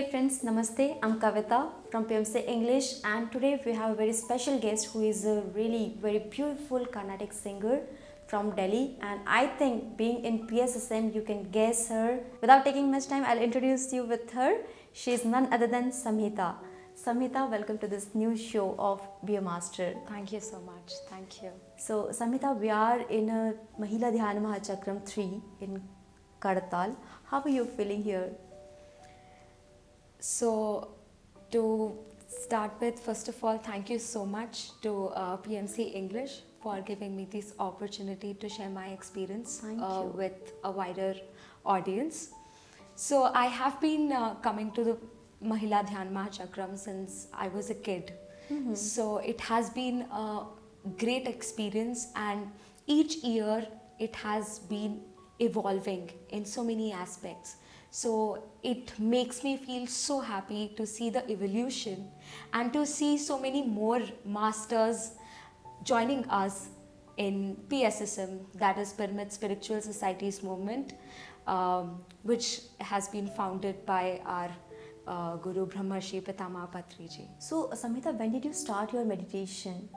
Hey friends, Namaste. I'm Kavita from pmcenglish, and today we have a very special guest who is a really very beautiful Carnatic singer from Delhi. And I think being in PSSM, you can guess her. Without taking much time, I'll introduce you with her. She is none other than Samhita. Samhita, welcome to this new show of Be a Master. Thank you so much. Thank you. So Samhita, we are in a Mahila Dhyana Chakram 3 in Kadatal. How are you feeling here? So, to start with, first of all, thank you so much to PMC English for giving me this opportunity to share my experience with a wider audience. So, I have been coming to the Mahila Dhyana Chakram since I was a kid. So, it has been a great experience, and each year it has been evolving in so many aspects. So it makes me feel so happy to see the evolution and to see so many more masters joining us in PSSM, that is Pyramid Spiritual Societies movement, which has been founded by our Guru Brahmarshi Pitamaha Patriji. So Samhita, when did you start your meditation?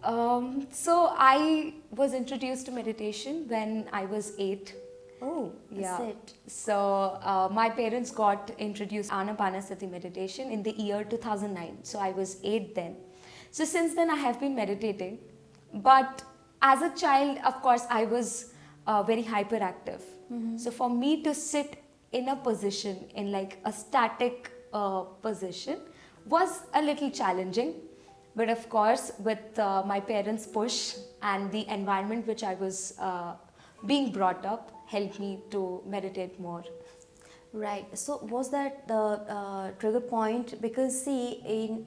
So I was introduced to meditation when I was 8. Oh, yeah. It. So my parents got introduced to Ana-Pana-Sati Meditation in the year 2009. So I was 8 then. So since then I have been meditating. But as a child, of course, I was very hyperactive. So for me to sit in a position, in like a static position, was a little challenging. But of course, with my parents' push and the environment which I was being brought up, helped me to meditate more. Right. So was that the trigger point? Because see, in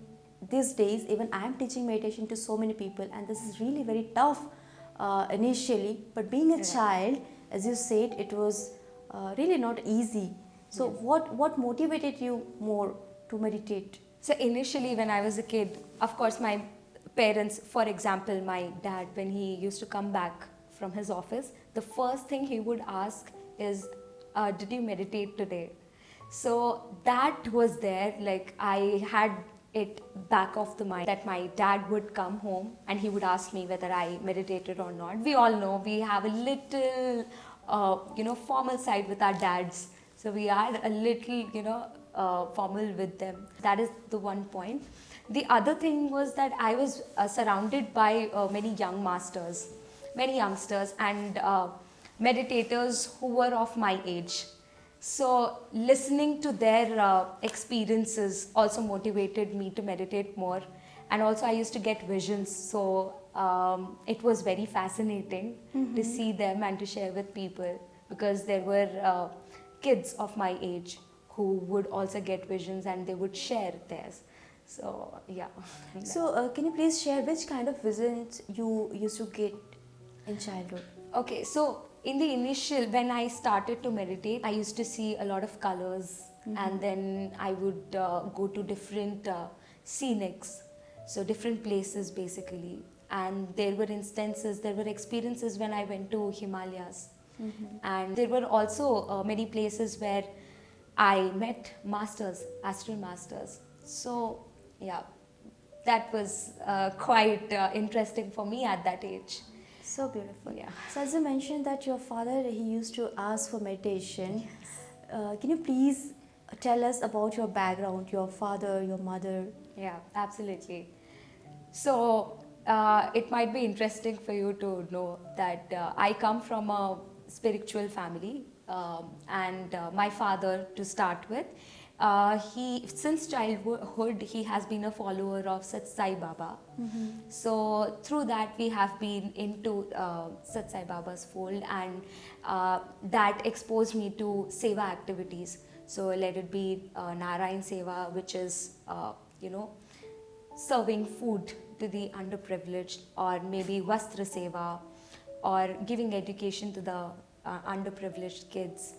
these days, even I am teaching meditation to so many people, and this is really very tough initially. But being a child, as you said, it was really not easy. So what motivated you more to meditate? So initially, when I was a kid, of course, my parents, for example, my dad, when he used to come back from his office, the first thing he would ask is, did you meditate today? So that was there, like I had it back of the mind that my dad would come home and he would ask me whether I meditated or not. We all know we have a little, formal side with our dads. So we are a little, formal with them. That is the one point. The other thing was that I was surrounded by many young masters, many youngsters and meditators who were of my age. So listening to their experiences also motivated me to meditate more. And also I used to get visions. So it was very fascinating to see them and to share with people, because there were kids of my age who would also get visions and they would share theirs. So yeah. So can you please share which kind of visions you used to get in childhood? Okay, so in the initial, when I started to meditate, I used to see a lot of colors, and then I would go to different scenics, so different places basically. And there were instances, there were experiences when I went to Himalayas. And there were also many places where I met masters, astral masters. So yeah, that was quite interesting for me at that age. So beautiful. Yeah. So as you mentioned that your father, he used to ask for meditation. Can you please tell us about your background, your father, your mother? Yeah, absolutely. So it might be interesting for you to know that I come from a spiritual family, and my father, to start with, he, since childhood, he has been a follower of Sat Sai Baba. So through that we have been into Sat Sai Baba's fold, and that exposed me to seva activities. So let it be Narayan Seva, which is serving food to the underprivileged, or maybe Vastra Seva, or giving education to the underprivileged kids,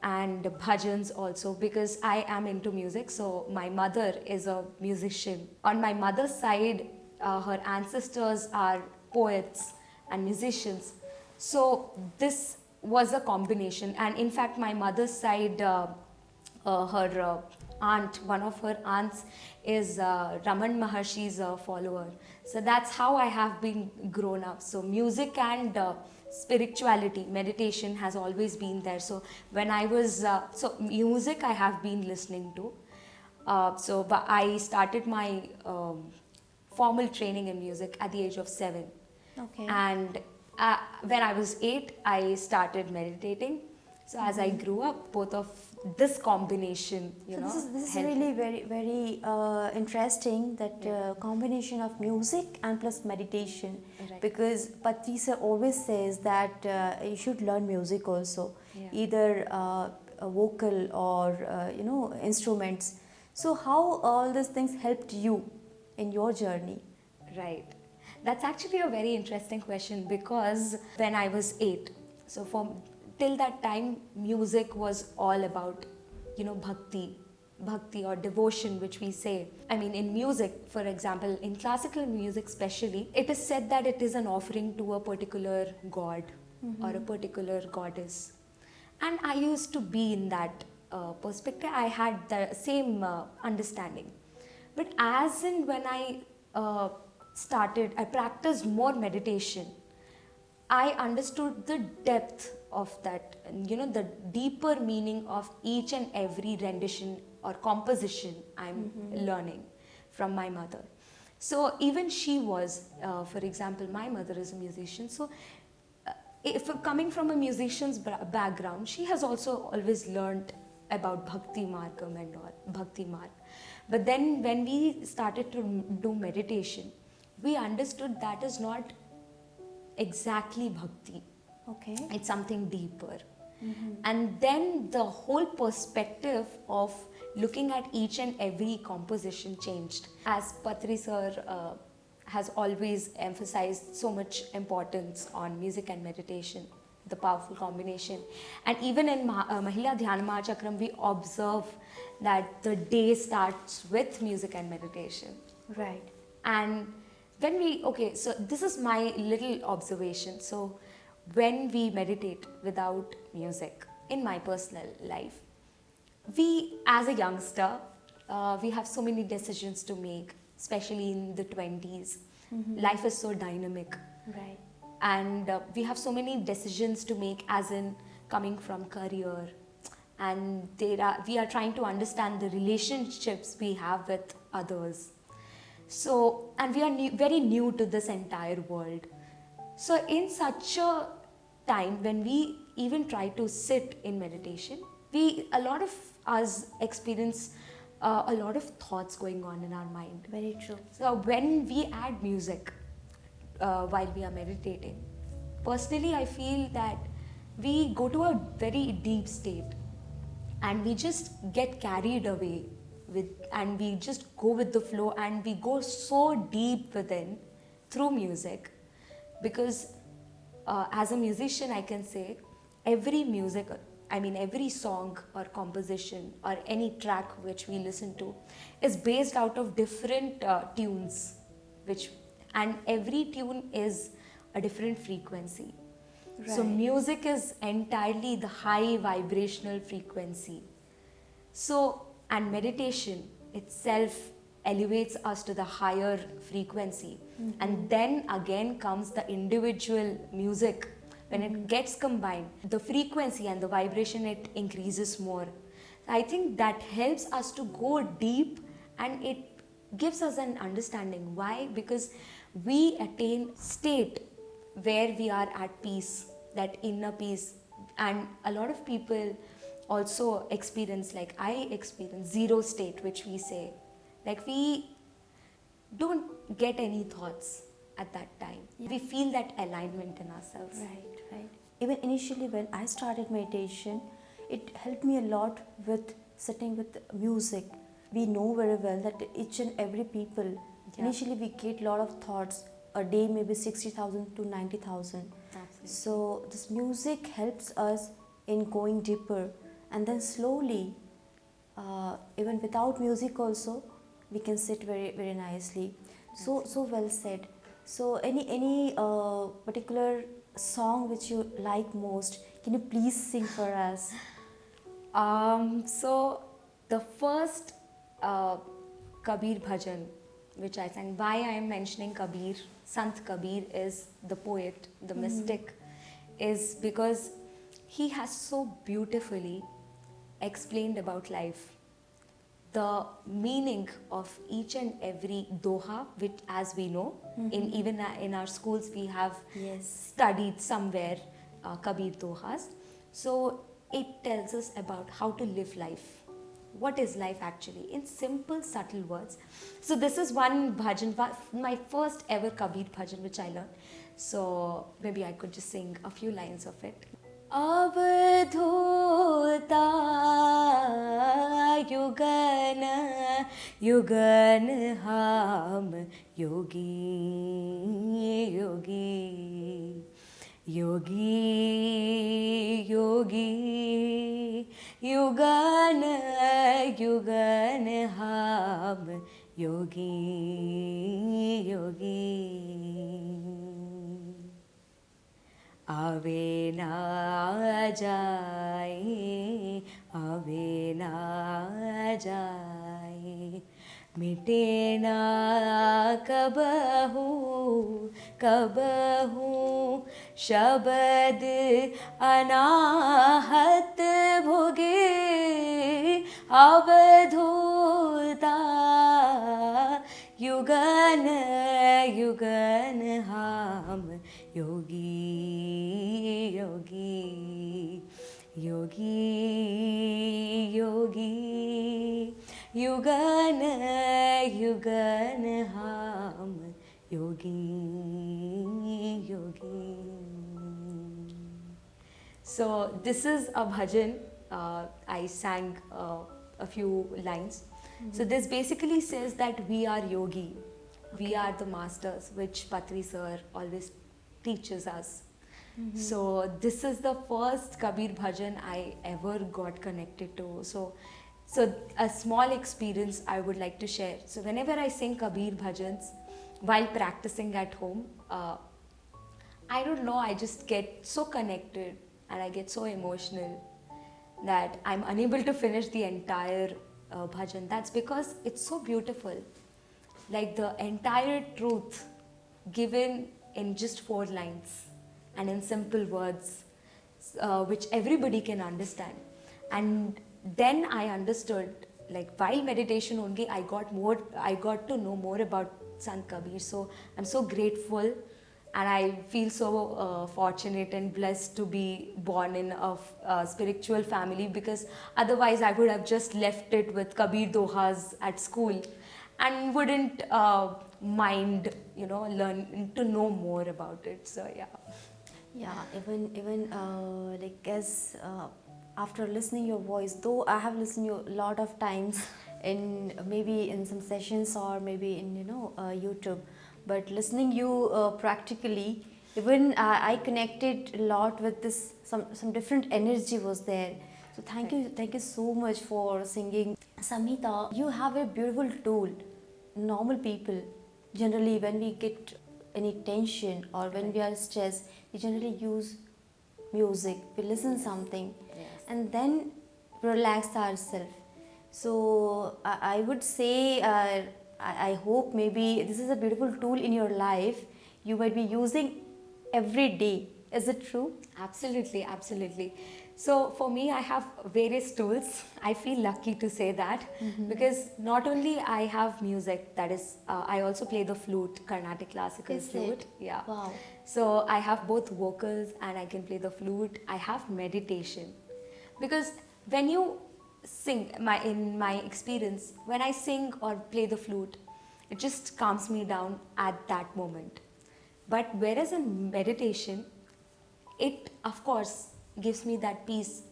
and bhajans also, because I am into music. So my mother is a musician. On my mother's side, her ancestors are poets and musicians. So this was a combination, and in fact my mother's side her aunt, one of her aunts is Raman Maharshi's follower. So that's how I have been grown up. So music and spirituality, meditation has always been there. So when I was, so music I have been listening to. But I started my formal training in music at the age of 7. Okay. And when I was 8, I started meditating. So as I grew up, both of this combination, This is helped. really very interesting, that combination of music and plus meditation. Right. Because Patri sir always says that you should learn music also, Yeah. either a vocal or instruments. So how all these things helped you in your journey? Right. That's actually a very interesting question, because when I was 8, so till that time, music was all about, bhakti or devotion, which we say. I mean, in music, for example, in classical music especially, it is said that it is an offering to a particular god or a particular goddess. And I used to be in that perspective. I had the same understanding. But as in when I I practiced more meditation, I understood the depth of that, the deeper meaning of each and every rendition or composition I'm learning from my mother. So even she was, for example, my mother is a musician. So if coming from a musician's background, she has also always learned about Bhakti Margam and all, Bhakti Marg. But then when we started to do meditation, we understood that is not exactly Bhakti. Okay. It's something deeper. And then the whole perspective of looking at each and every composition changed. As Patri sir has always emphasized so much importance on music and meditation, the powerful combination. And even in Mahila Dhyana Chakram, we observe that the day starts with music and meditation. Right. And when so this is my little observation. So when we meditate without music in my personal life, we as a youngster, we have so many decisions to make, especially in the 20s. Life is so dynamic. Right. And we have so many decisions to make, as in coming from career, and we are trying to understand the relationships we have with others. So, and we are very new to this entire world. So in such a time when we even try to sit in meditation, a lot of us experience a lot of thoughts going on in our mind. Very true. So when we add music while we are meditating, personally I feel that we go to a very deep state and we just get carried away and we just go with the flow, and we go so deep within through music. Because as a musician, I can say every song or composition or any track which we listen to is based out of different tunes, and every tune is a different frequency. Right. So music is entirely the high vibrational frequency. So, and meditation itself elevates us to the higher frequency. And then again comes the individual music. When it gets combined, the frequency and the vibration, it increases more. I think that helps us to go deep, and it gives us an understanding. Why? Because we attain state where we are at peace, that inner peace. And a lot of people also experience, like I experience, zero state, which we say. Like we don't get any thoughts at that time. Yeah. We feel that alignment in ourselves. Right. Even initially when I started meditation, it helped me a lot with sitting with music. We know very well that each and every people, initially we get a lot of thoughts. A day maybe 60,000 to 90,000. So this music helps us in going deeper, and then slowly, even without music also, we can sit very, very nicely. So well said. So any particular song which you like most, can you please sing for us? So the first Kabir bhajan which I sang, why I am mentioning Kabir, Sant Kabir is the poet, the mystic, is because he has so beautifully explained about life. The meaning of each and every Doha, which as we know, even in our schools we have studied somewhere Kabir Dohas. So it tells us about how to live life. What is life actually? In simple, subtle words. So this is one bhajan, my first ever Kabir bhajan which I learned. So maybe I could just sing a few lines of it. अवधूता युगन युगन हम योगी योगी योगी योगी युगन युगन हम योगी योगी आवे ना जाए आवे ना जाए मिटे ना कबहू कबहू शब्द अनाहत भोगे अवधूता युगन युगन हम योगी योगी योगी योगी युगन युगन हम Yogi Yogi. So this is a bhajan. I sang a few lines. So this basically says that we are yogi. We are the masters, which Patri sir always teaches us. So this is the first Kabir bhajan I ever got connected to. So a small experience I would like to share. So whenever I sing Kabir bhajans while practicing at home, I don't know, I just get so connected and I get so emotional that I'm unable to finish the entire bhajan. That's because it's so beautiful. Like the entire truth given in just 4 lines and in simple words, which everybody can understand. And then I understood, like while meditation only, I got to know more about Sant Kabir. So I'm so grateful and I feel so fortunate and blessed to be born in a spiritual family, because otherwise I would have just left it with Kabir Dohas at school and wouldn't mind, learn to know more about it. So yeah, even like as after listening your voice, though I have listened you a lot of times in maybe in some sessions or maybe in YouTube, but listening you practically, even I connected a lot with this. Some different energy was there. So thank you so much for singing. Samhita, you have a beautiful tool. Normal people, generally when we get any tension or when we are stressed, we generally use music, we listen something, and then relax ourselves. So I would say, I hope maybe this is a beautiful tool in your life you might be using every day. Is it true? Absolutely, absolutely. So for me, I have various tools. I feel lucky to say that, because not only I have music, that is, I also play the flute, Carnatic classical flute. Yeah. Wow. So I have both vocals and I can play the flute. I have meditation, because when you sing, in my experience, when I sing or play the flute, it just calms me down at that moment. But whereas in meditation, it of course gives me that peace,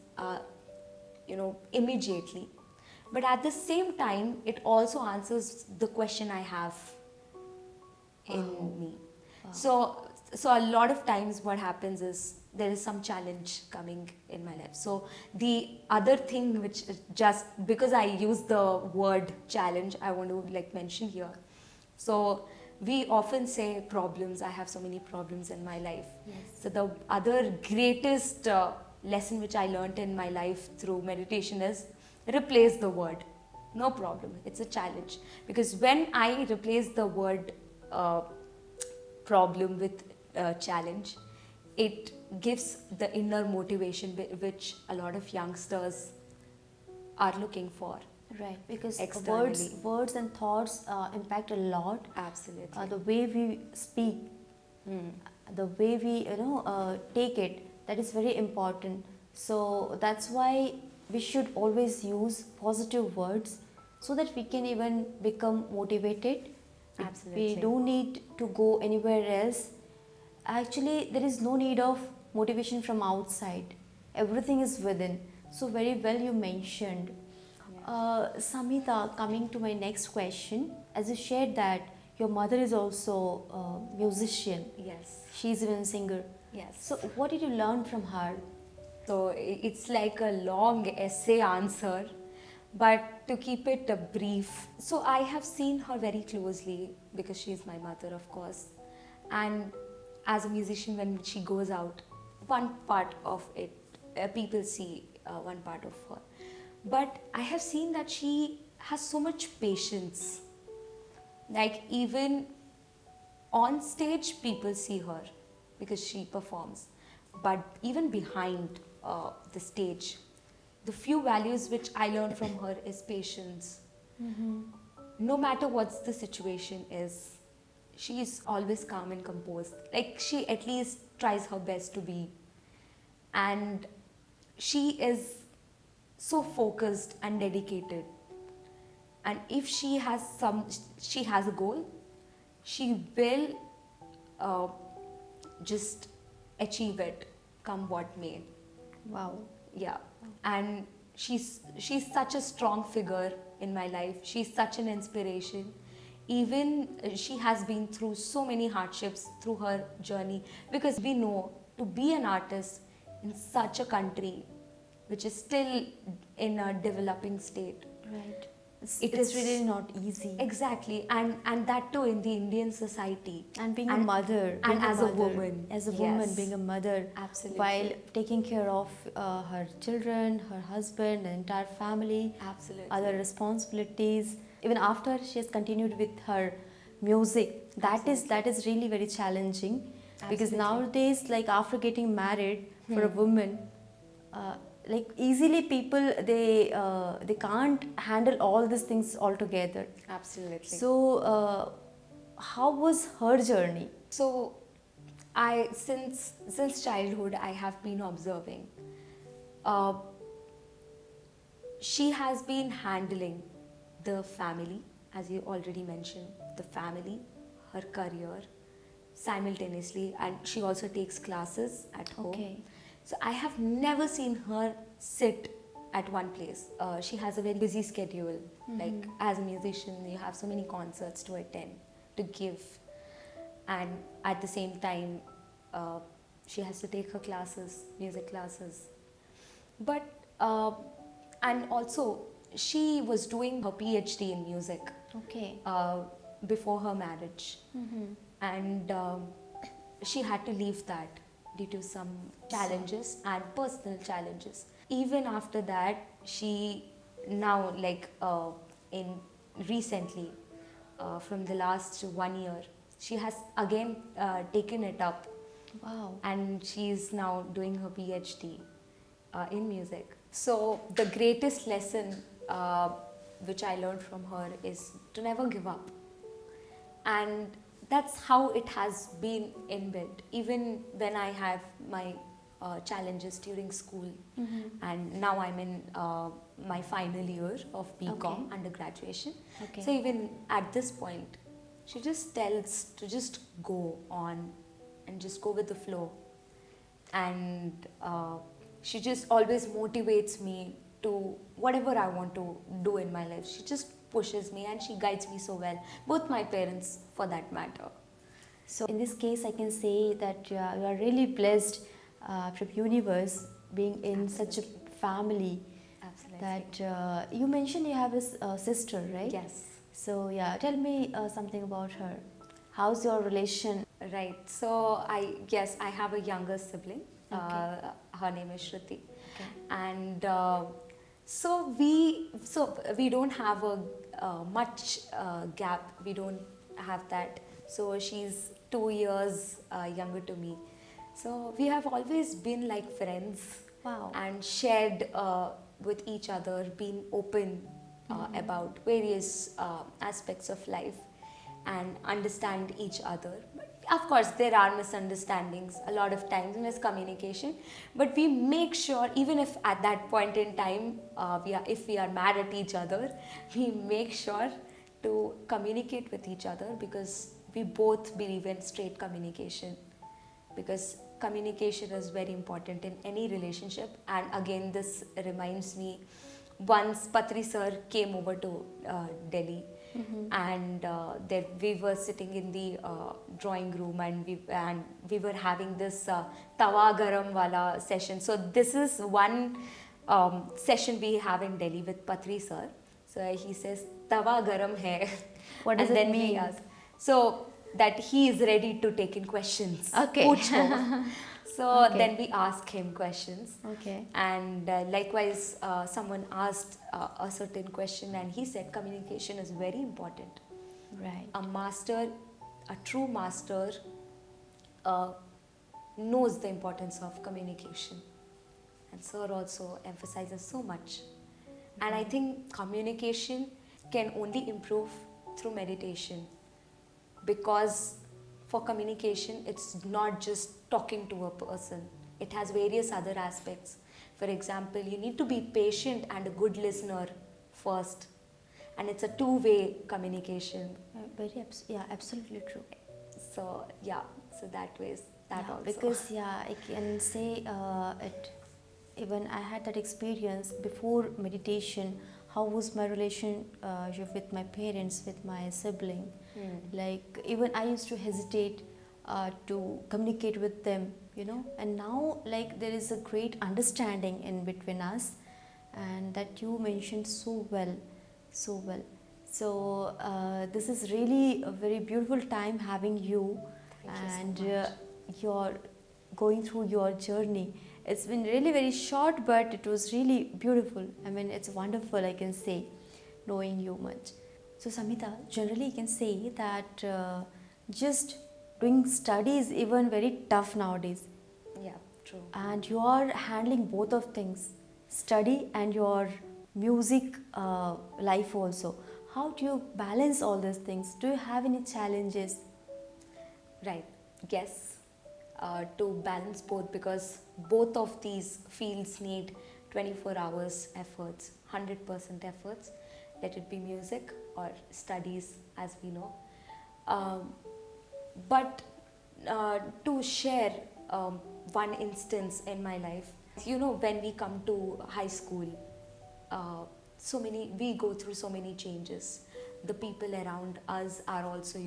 immediately. But at the same time, it also answers the question I have in me. So a lot of times what happens is there is some challenge coming in my life. So the other thing, which is just because I use the word challenge, I want to mention here. So we often say problems. I have so many problems in my life. Yes. So the other greatest lesson which I learned in my life through meditation is replace the word. No problem. It's a challenge. Because when I replace the word problem with challenge, it gives the inner motivation which a lot of youngsters are looking for. Right, because Externally. words and thoughts impact a lot. Absolutely. The way we speak, the way we take it, that is very important. So that's why we should always use positive words so that we can even become motivated. Absolutely. We don't need to go anywhere else. Actually, there is no need of motivation from outside. Everything is within. So very well you mentioned. Samhita, coming to my next question, as you shared that your mother is also a musician. Yes. She's even a singer. Yes. So what did you learn from her? So it's like a long essay answer, but to keep it brief. So I have seen her very closely because she is my mother, of course. And as a musician, when she goes out, one part of it, people see one part of her. But I have seen that she has so much patience. Like even on stage, people see her because she performs. But even behind the stage, the few values which I learned from her is patience. No matter what the situation is, she is always calm and composed. Like she at least tries her best to be. And she is so focused and dedicated. And if she has a goal, she will just achieve it, come what may. Wow. Yeah. And she's such a strong figure in my life. She's such an inspiration. Even she has been through so many hardships through her journey, because we know to be an artist in such a country which is still in a developing state. Right. It It's is really not easy. Exactly, and that too in the Indian society. And being a mother, and being as a mother, woman. as a woman, Yes. being a mother, Absolutely. while taking care of her children, her husband, the entire family, Absolutely. other responsibilities. Even after she has continued with her music, that is really very challenging. Because Absolutely. nowadays, like after getting married, for a woman, like easily people they can't handle all these things altogether. Absolutely. So, how was her journey? So, since childhood I have been observing. She has been handling the family, as you already mentioned, the family, her career simultaneously, and she also takes classes at home. Okay. So I have never seen her sit at one place. She has a very busy schedule. Like as a musician, you have so many concerts to attend, to give, and at the same time, she has to take her classes, music classes. But and also she was doing her PhD in music Okay. before her marriage, and she had to leave that due to some challenges and personal challenges. Even after that, she now in recently from the last 1 year, she has again taken it up. Wow. And she is now doing her PhD in music. So the greatest lesson which I learned from her is to never give up. And that's how it has been inbuilt. Even when I have my challenges during school, and now I'm in my final year of BCom undergraduation. Okay. So even at this point, she just tells to just go on and just go with the flow. And she just always motivates me to whatever I want to do in my life. She just pushes me and she guides me so well. Both my parents, for that matter. So in this case, I can say that you are really blessed from universe being in such a family. Absolutely. That you mentioned you have a sister, right? Yes. So yeah, tell me something about her. How's your relation? Right. So I have a younger sibling. Okay. Her name is Shruti. Okay. And So we don't have a much gap. We don't have that. So she's 2 years younger to me. So we have always been like friends. Wow. And shared with each other, been open about various aspects of life and understand each other. But of course, there are misunderstandings a lot of times, miscommunication. But we make sure, even if at that point in time, if we are mad at each other, we make sure to communicate with each other, because we both believe in straight communication. Because communication is very important in any relationship. And again, this reminds me, once Patri sir came over to Delhi, and there we were sitting in the drawing room, and we were having this tawa garam wala session. So this is one session we have in Delhi with Patri sir. So he says tawa garam hai. What does And it then mean? we ask, so that he is ready to take in questions. Okay. Puchho. So Okay. then we ask him questions. Okay. And likewise, someone asked a certain question, and he said communication is very important. Right. A true master knows the importance of communication. And sir also emphasizes so much. And I think communication can only improve through meditation. Because for communication, it's not just talking to a person. It has various other aspects. For example, you need to be patient and a good listener first. And it's a two-way communication. Absolutely true. So that ways, that Yeah, also. because I can say it. Even I had that experience before meditation. How was my relationship with my parents, with my sibling? Like, even I used to hesitate to communicate with them, and now, like, there is a great understanding in between us, and that you mentioned so well. So this is really a very beautiful time having you. Thank you so much. You're going through your journey. It's been really very short, but it was really beautiful. I mean, it's wonderful, I can say, knowing you much. So Samhita, generally you can say that just doing study is even very tough nowadays. Yeah, true. And you are handling both of things, study and your music life also. How do you balance all these things? Do you have any challenges? Right. Yes. To balance both, because both of these fields need 24 hours efforts, 100% efforts, let it be music or studies, as we know. But to share one instance in my life, when we come to high school, we go through so many changes. The people around us are also,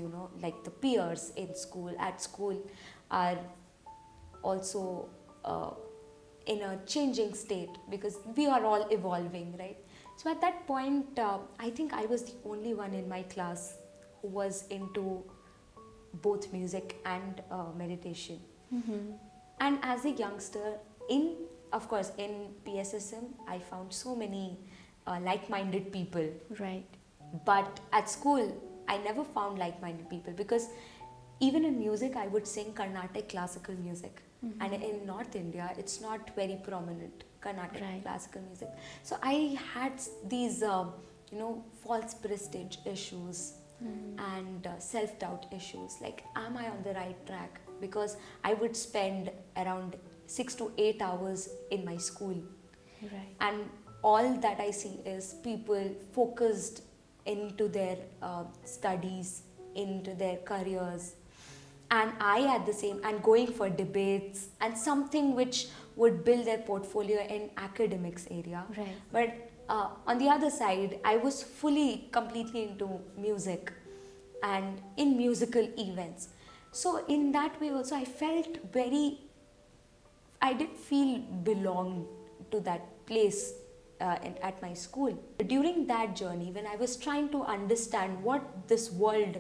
like the peers at school are also in a changing state, because we are all evolving, right? So at that point, I think I was the only one in my class who was into both music and meditation. And as a youngster, in PSSM, I found so many like-minded people. Right. But at school, I never found like-minded people, because even in music, I would sing Carnatic classical music. And in North India, it's not very prominent, Carnatic classical music. So I had these, false prestige issues and self-doubt issues. Like, am I on the right track? Because I would spend around 6 to 8 hours in my school. Right. And all that I see is people focused into their studies, into their careers. And I at the same, and going for debates and something which would build their portfolio in academics area. Right. But on the other side, I was completely into music and in musical events. So in that way also, I did feel belonged to that place at my school. During that journey, when I was trying to understand what this world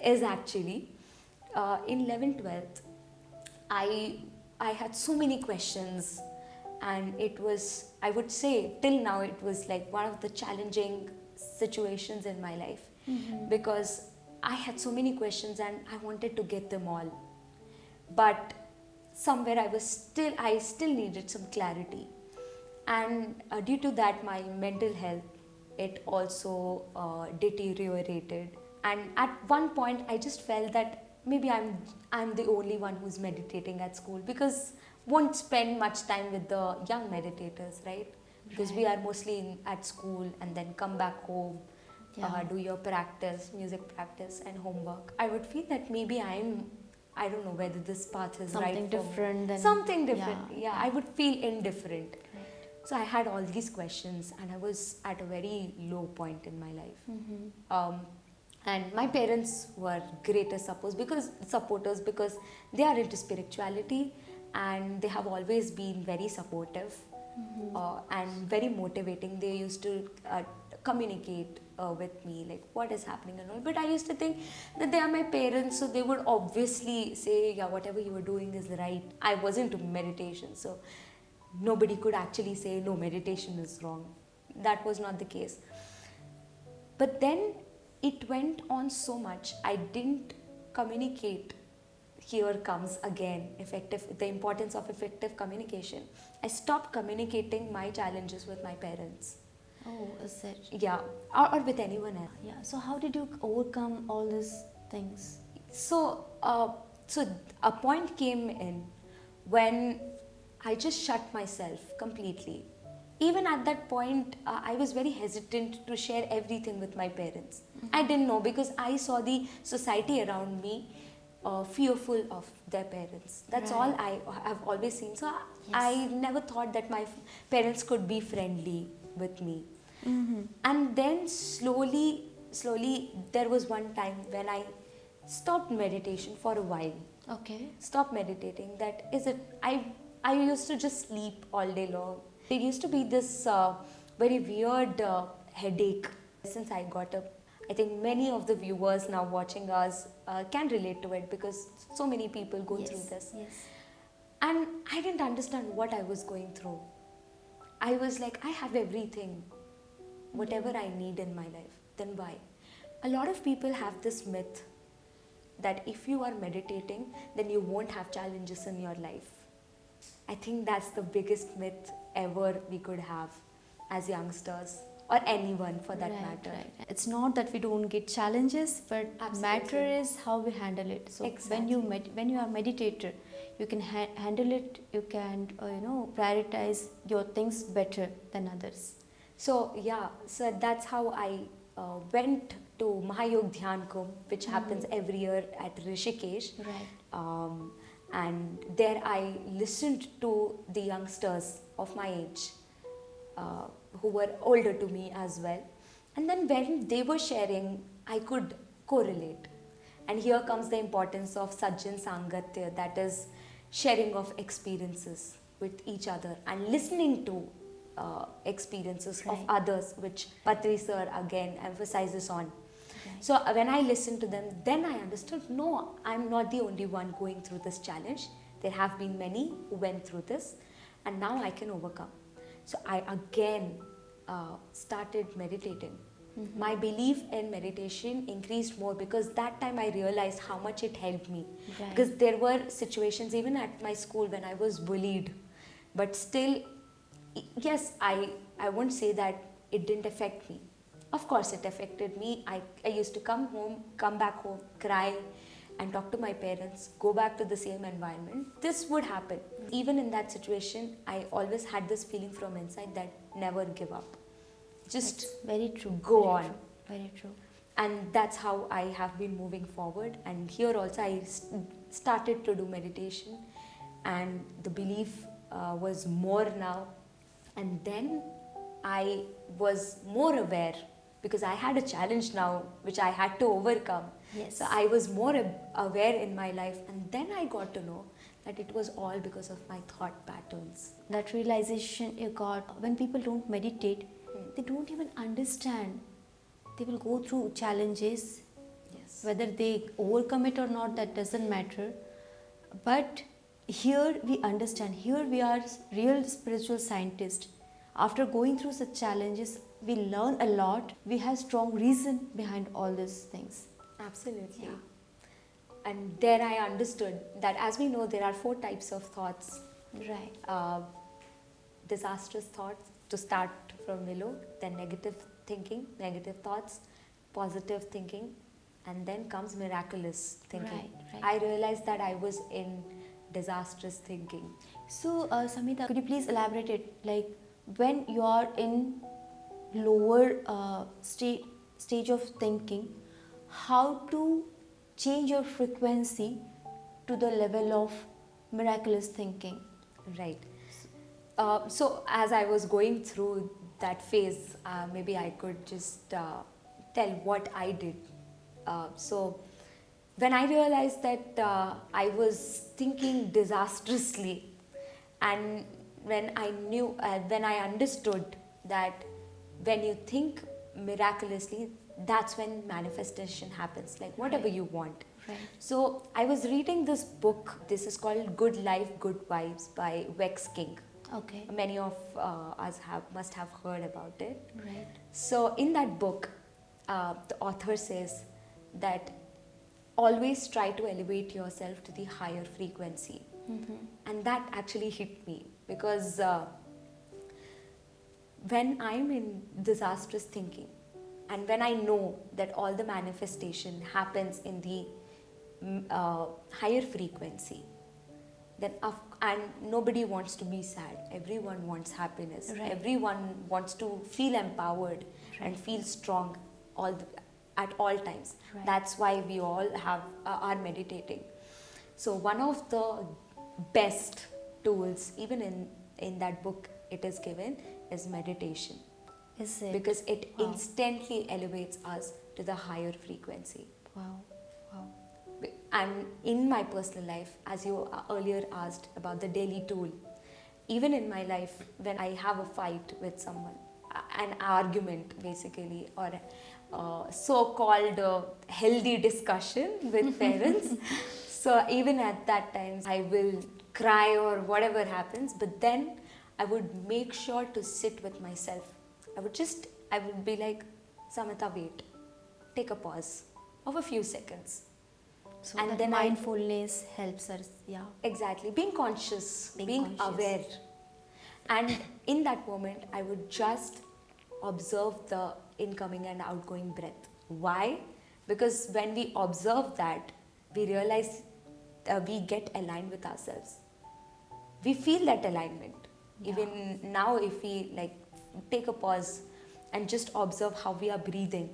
is actually, in 11th, 12th, I had so many questions, and it was, I would say till now, it was like one of the challenging situations in my life, because I had so many questions and I wanted to get them all, but somewhere I still needed some clarity, and due to that my mental health, it also deteriorated, and at one point I just felt that maybe I'm the only one who's meditating at school, because won't spend much time with the young meditators, right? Because we are mostly at school and then come back home, do your practice, music practice and homework. I would feel that maybe I don't know whether this path is right Something different than... something different. I would feel indifferent. So I had all these questions and I was at a very low point in my life. And my parents were greatest supporters because they are into spirituality, and they have always been very supportive and very motivating. They used to communicate with me like what is happening and all, but I used to think that they are my parents, so they would obviously say, yeah, whatever you were doing is right. I wasn't into meditation, so nobody could actually say no, meditation is wrong. That was not the case. But then it went on so much, I didn't communicate. Here comes again the importance of effective communication. I stopped communicating my challenges with my parents. Oh, is it? Yeah, or with anyone else. Yeah. So how did you overcome all these things? So a point came in when I just shut myself completely. Even at that point, I was very hesitant to share everything with my parents. I didn't know, because I saw the society around me fearful of their parents. That's all I have always seen. So I never thought that my parents could be friendly with me. And then slowly, there was one time when I stopped meditation for a while. Okay. Stopped meditating. That is it. I used to just sleep all day long. There used to be this very weird headache since I got up. I think many of the viewers now watching us can relate to it, because so many people go through this. And I didn't understand what I was going through. I was like, I have everything, whatever I need in my life, then why? A lot of people have this myth that if you are meditating, then you won't have challenges in your life. I think that's the biggest myth ever we could have as youngsters, or anyone for that matter. It's not that we don't get challenges, but matter is how we handle it. So when you are a meditator, you can handle it. You can prioritize your things better than others. So that's how I went to Maha Dhyan Kumbh, which happens every year at Rishikesh. And there I listened to the youngsters of my age, who were older to me as well. And then when they were sharing, I could correlate. And here comes the importance of Sajjan Sangatya, that is sharing of experiences with each other and listening to experiences of others, which Patri sir again emphasizes on. So when I listened to them, then I understood, no, I'm not the only one going through this challenge. There have been many who went through this, and now I can overcome. So I again started meditating. My belief in meditation increased more, because that time I realized how much it helped me. Because there were situations even at my school when I was bullied, but still, yes, I won't say that it didn't affect me. Of course it affected me. I used to come back home, cry and talk to my parents, go back to the same environment. This would happen. Even in that situation, I always had this feeling from inside that never give up. Just very true. Go on. Very true. And that's how I have been moving forward. And here also I started to do meditation, and the belief was more now. And then I was more aware, because I had a challenge now which I had to overcome. So I was more aware in my life, and then I got to know that it was all because of my thought patterns. That realization you got, when people don't meditate, they don't even understand. They will go through challenges. Whether they overcome it or not, that doesn't matter. But here we understand, here we are real spiritual scientists. After going through such challenges, we learn a lot. We have strong reason behind all these things. Absolutely. Yeah. And there I understood that, as we know, there are 4 types of thoughts. Right. Disastrous thoughts, to start from below, then negative thinking, negative thoughts, positive thinking, and then comes miraculous thinking. Right. I realized that I was in disastrous thinking. So, Samhita, could you please elaborate it? Like, when you are in lower stage of thinking, how to change your frequency to the level of miraculous thinking? Right. So as I was going through that phase, maybe I could just tell what I did. So when I realized that I was thinking disastrously, and when I understood that when you think miraculously, that's when manifestation happens, like whatever you want. Right. So I was reading this book. This is called Good Life, Good Vibes by Vex King. Okay. Many of us must have heard about it. Right. So in that book, the author says that always try to elevate yourself to the higher frequency. Mm-hmm. And that actually hit me, because when I'm in disastrous thinking, and when I know that all the manifestation happens in the higher frequency, then and nobody wants to be sad. Everyone wants happiness. Right. Everyone wants to feel empowered and feel strong at all times. Right. That's why we all are meditating. So one of the best tools, even in that book it is given, is meditation. Is it? Because it Wow. instantly elevates us to the higher frequency. Wow. Wow. And in my personal life, as you earlier asked about the daily tool, even in my life, when I have a fight with someone, an argument basically, or so-called healthy discussion with parents, so even at that time, I will cry or whatever happens, but then I would make sure to sit with myself. I would be like, Samhita, wait, take a pause of a few seconds. So And that then mindfulness helps us. Yeah. Exactly, being conscious, being conscious. aware. And in that moment, I would just observe the incoming and outgoing breath. Why? Because when we observe that, we realize we get aligned with ourselves. We feel that alignment. Yeah. Even now, if we take a pause and just observe how we are breathing,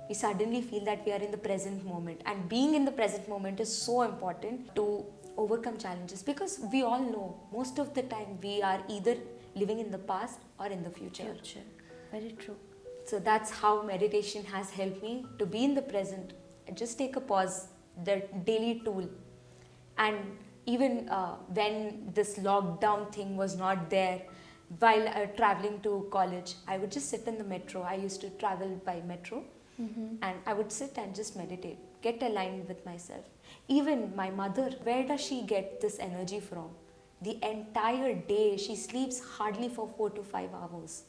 we suddenly feel that we are in the present moment. And being in the present moment is so important to overcome challenges, because we all know most of the time we are either living in the past or in the future. Very true. So that's how meditation has helped me to be in the present. Just take a pause, the daily tool. And even when this lockdown thing was not there, while traveling to college, I would just sit in the metro. I used to travel by metro. Mm-hmm. And I would sit and just meditate, get aligned with myself. Even my mother, where does she get this energy from? The entire day, she sleeps hardly for 4 to 5 hours.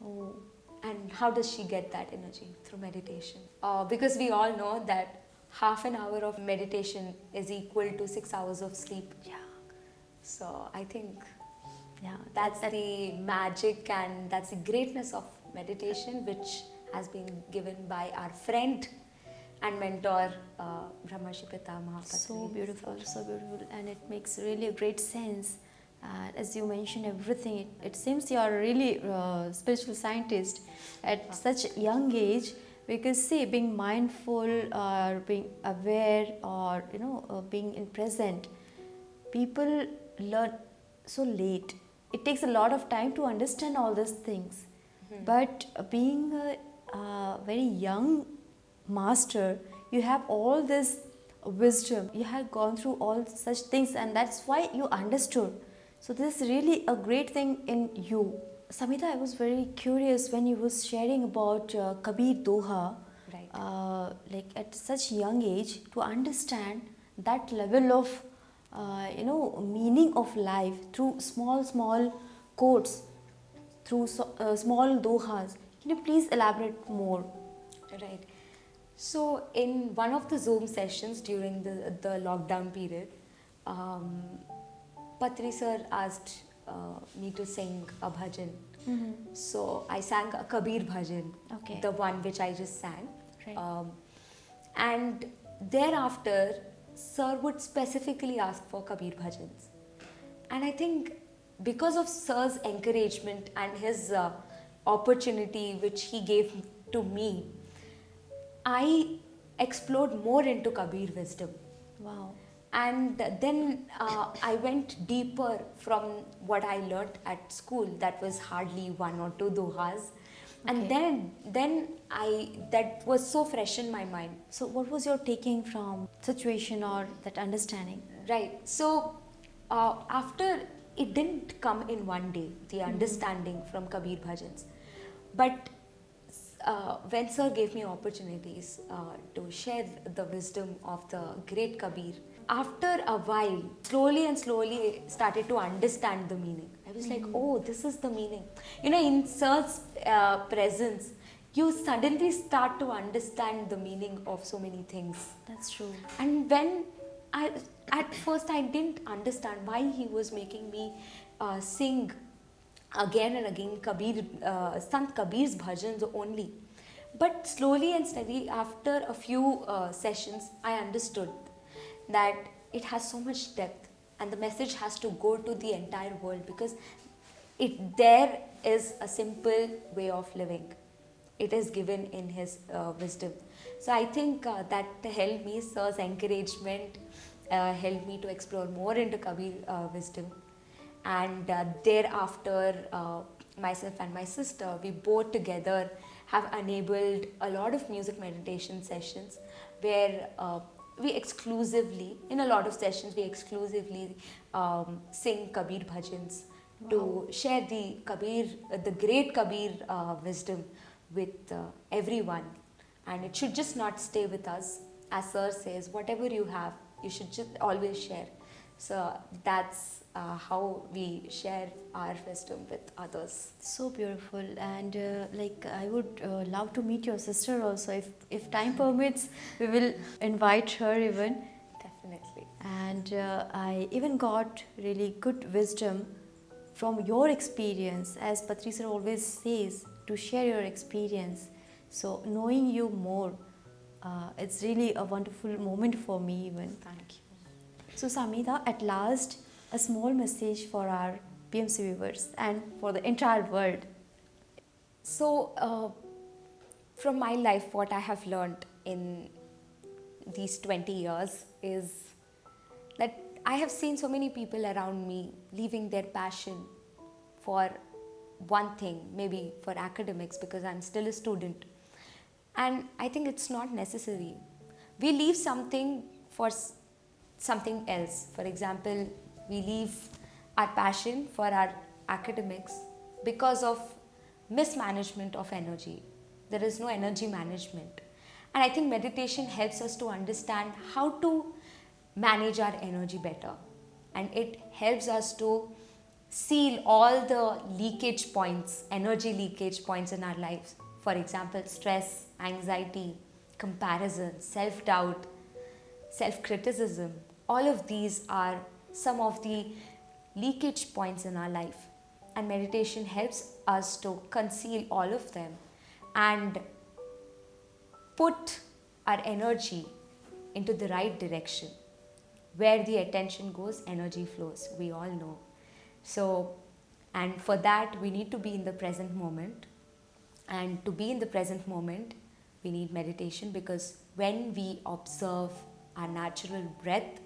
Oh. And how does she get that energy? Through meditation. Because we all know that half an hour of meditation is equal to 6 hours of sleep. Yeah. So I think Yeah. that's the magic and that's the greatness of meditation, which has been given by our friend and mentor, Brahmarshi Pitamaha Patriji. So beautiful, and it makes really a great sense. As you mentioned everything, it seems you are really spiritual scientist at such a young age. Because see, being mindful or being aware or being in present, people learn so late. It takes a lot of time to understand all these things. Mm-hmm. But being a very young master, you have all this wisdom. You have gone through all such things, and that's why you understood. So this is really a great thing in you. Samhita, I was very curious when you was sharing about Kabir Doha. Right. Like at such young age, to understand that level of meaning of life through small quotes, through small dohas. Can you please elaborate more? Right. So, in one of the Zoom sessions during the lockdown period, Patri sir asked me to sing a bhajan. So, I sang a Kabir bhajan, Okay. the one which I just sang. Right. And thereafter, sir would specifically ask for Kabir bhajans. And I think because of sir's encouragement and his opportunity which he gave to me, I explored more into Kabir wisdom. Wow. And then I went deeper from what I learnt at school. That was hardly one or two dohas. And Okay. then that was so fresh in my mind. So what was your taking from situation or that understanding? Right. So after, it didn't come in one day, the understanding from Kabir bhajans. But when sir gave me opportunities to share the wisdom of the great Kabir, after a while, slowly and slowly started to understand the meaning. I was like, oh, this is the meaning. In sir's presence, you suddenly start to understand the meaning of so many things. That's true. And at first I didn't understand why he was making me sing again and again Sant Kabir's bhajans only. But slowly and steadily, after a few sessions, I understood that it has so much depth and the message has to go to the entire world, because there is a simple way of living. It is given in his wisdom. So I think that helped me, sir's encouragement helped me to explore more into Kabir wisdom. And thereafter, myself and my sister, we both together have enabled a lot of music meditation sessions where in a lot of sessions, we exclusively sing Kabir bhajans to share the great Kabir wisdom with everyone. And it should just not stay with us. As sir says, whatever you have, you should just always share. So that's how we share our wisdom with others. So beautiful. And I would love to meet your sister also. If time permits, we will invite her even. Definitely. And I even got really good wisdom from your experience, as Patricia always says, to share your experience. So knowing you more, it's really a wonderful moment for me even. Thank you. So Samhita, at last, a small message for our PMC viewers and for the entire world. So, from my life, what I have learned in these 20 years is that I have seen so many people around me leaving their passion for one thing, maybe for academics, because I'm still a student. And I think it's not necessary. We leave something for something else. For example, we leave our passion for our academics because of mismanagement of energy. There is no energy management. And I think meditation helps us to understand how to manage our energy better. And it helps us to seal all the leakage points, energy leakage points in our lives. For example, stress, anxiety, comparison, self-doubt, self-criticism. All of these are some of the leakage points in our life. And meditation helps us to conceal all of them and put our energy into the right direction. Where the attention goes, energy flows. We all know. So, and for that, we need to be in the present moment. And to be in the present moment, we need meditation, because when we observe our natural breath,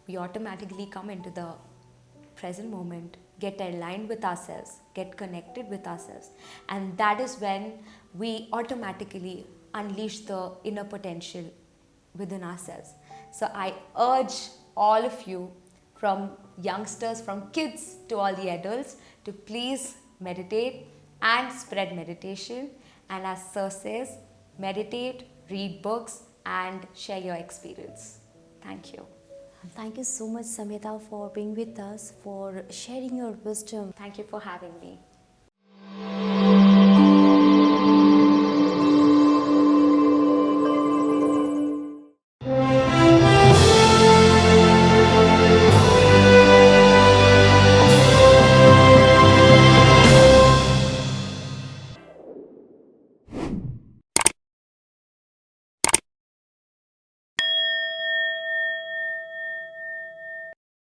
we automatically come into the present moment, get aligned with ourselves, get connected with ourselves. And that is when we automatically unleash the inner potential within ourselves. So I urge all of you, from youngsters, from kids to all the adults, to please meditate and spread meditation. And as Sir says, meditate, read books and share your experience. Thank you. Thank you so much, Samhita, for being with us, for sharing your wisdom. Thank you for having me.